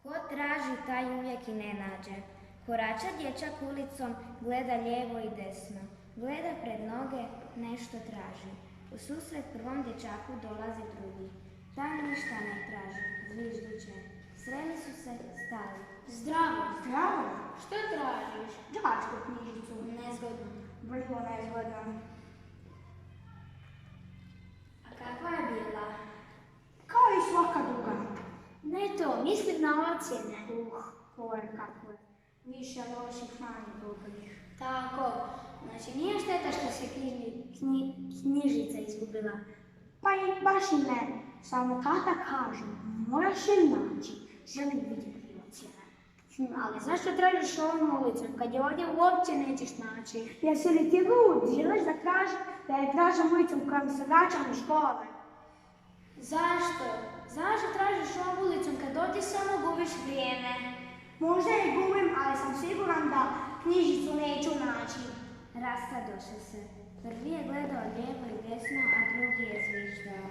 Ko traži, taj uvijek i ne nađe. Korača dječak ulicom, gleda lijevo i desno. Gleda pred noge, nešto traži. U susret prvom dječaku dolazi drugi. Taj ništa ne traži, zvižduće. Sreli su se, stali. Zdravo. Zdravo. Što tražiš? Đačku knjižicu. Nezgodno. Vrlo nezgodno. A kakva je bila? Kao i svaka druga. Ne to, mislim na ocjene. Ovo je kako je. Više loših, manje dobrih. Tako, znači nije šteta što se knjižica izgubila. Pa i baš i ne. Samo tata kaže, moraš je naći. Želim vidjeti ocjene. Ali zašto tražiš ovom ulicom, kad je ovdje uopće nećeš naći? Jesi li ti lud? Želiš da je tražim ulicom kojom se vraćam u škole? Zašto? Zašto tražiš ovom ulicom kad ovdje samo gubiš vrijeme? Možda je gubim, ali sam siguran da knjižicu neću naći. Rastadoše se. Prvi je gledao lijevo i desno, a drugi je zviždao.